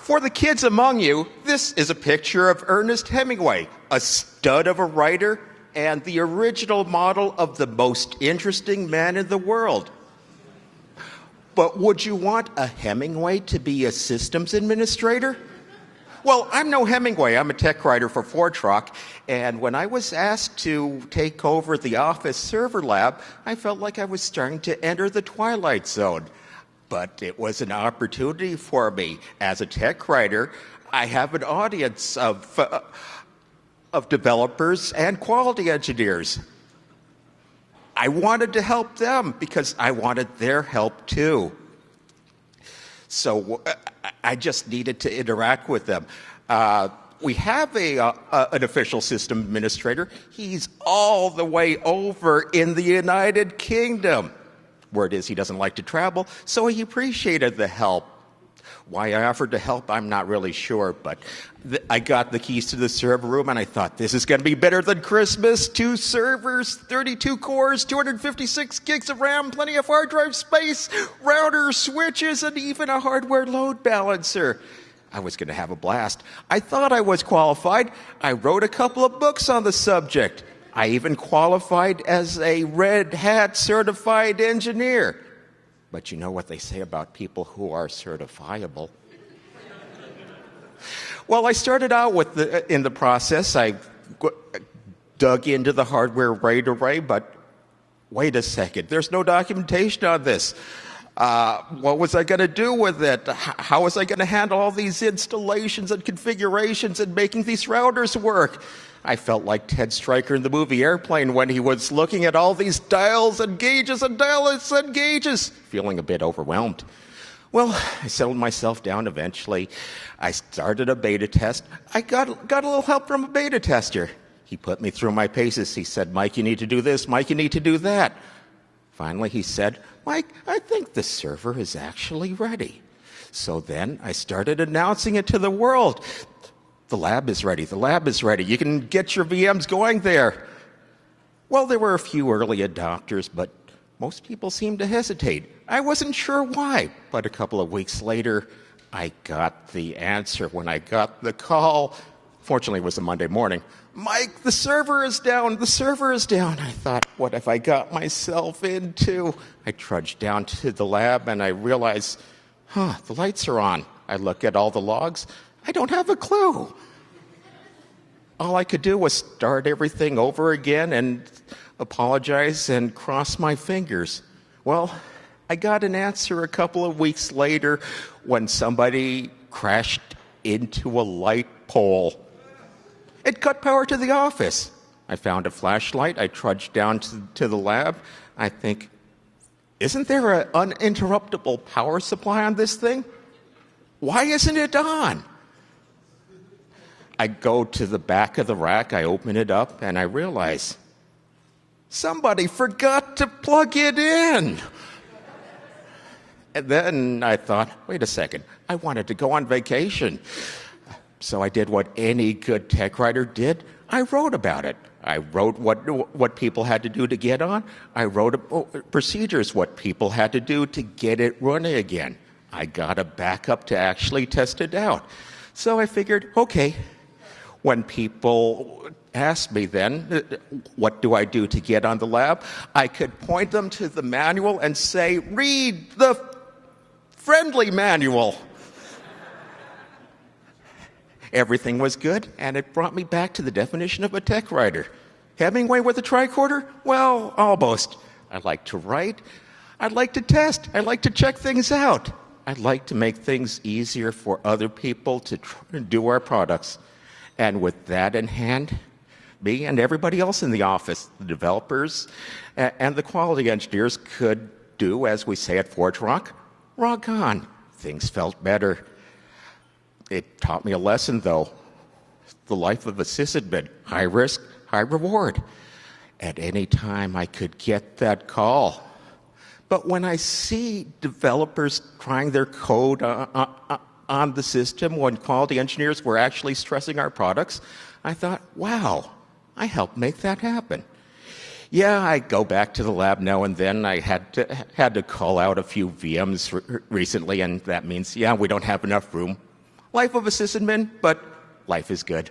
For the kids among you, this is a picture of Ernest Hemingway, a stud of a writer and the original model of the most interesting man in the world. But would you want a Hemingway to be a systems administrator? Well, I'm no Hemingway. I'm a tech writer for ForgeRock, and when I was asked to take over the office server lab, I felt like I was starting to enter the twilight zone. But it was an opportunity for me. As a tech writer, I have an audience of developers and quality engineers. I wanted to help them because I wanted their help too. So I just needed to interact with them. We have an official system administrator. He's all the way over in the United Kingdom. Word is he doesn't like to travel, so he appreciated the help. Why I offered to help, I'm not really sure, but I got the keys to the server room, and I thought, this is going to be better than Christmas. 2 servers, 32 cores, 256 gigs of RAM, plenty of hard drive space, routers, switches, and even a hardware load balancer. I was going to have a blast. I thought I was qualified. I wrote a couple of books on the subject. I even qualified as a Red Hat certified engineer. But you know what they say about people who are certifiable. Well, I started out in the process. I dug into the hardware RAID array, but wait a second. There's no documentation on this. What was I going to do with it? How was I going to handle all these installations and configurations and making these routers work? I felt like Ted Stryker in the movie Airplane when he was looking at all these dials and gauges and dials and gauges, feeling a bit overwhelmed. Well, I settled myself down eventually. I started a beta test. I got a little help from a beta tester. He put me through my paces. He said, Mike, you need to do this. Mike, you need to do that. Finally, he said, Mike, I think the server is actually ready. So then I started announcing it to the world. The lab is ready. The lab is ready. You can get your VMs going there. Well, there were a few early adopters, but most people seemed to hesitate. I wasn't sure why, but a couple of weeks later, I got the answer when I got the call. Fortunately, it was a Monday morning. Mike, the server is down. The server is down. I thought, what have I got myself into? I trudged down to the lab, and I realized, the lights are on. I look at all the logs. I don't have a clue. All I could do was start everything over again and apologize and cross my fingers. Well, I got an answer a couple of weeks later when somebody crashed into a light pole. It cut power to the office. I found a flashlight. I trudged down to the lab. I think, isn't there an uninterruptible power supply on this thing? Why isn't it on? I go to the back of the rack, I open it up, and I realize somebody forgot to plug it in. And then I thought, wait a second, I wanted to go on vacation. So I did what any good tech writer did. I wrote about it. I wrote what people had to do to get on. I wrote procedures, what people had to do to get it running again. I got a backup to actually test it out. So I figured, okay, when people asked me then, what do I do to get on the lab? I could point them to the manual and say, read the friendly manual. Everything was good, and it brought me back to the definition of a tech writer. Hemingway with a tricorder? Well, almost. I like to write. I'd like to test. I like to check things out. I'd like to make things easier for other people to do our products. And with that in hand, me and everybody else in the office, the developers and the quality engineers could do, as we say at ForgeRock, rock on. Things felt better. It taught me a lesson, though. The life of a sysadmin, high risk, high reward. At any time, I could get that call. But when I see developers trying their code on the system, when quality engineers were actually stressing our products, I thought, wow, I helped make that happen. Yeah, I go back to the lab now and then. I had to call out a few VMs recently, and that means, yeah, we don't have enough room. Life of a sysadmin, but life is good.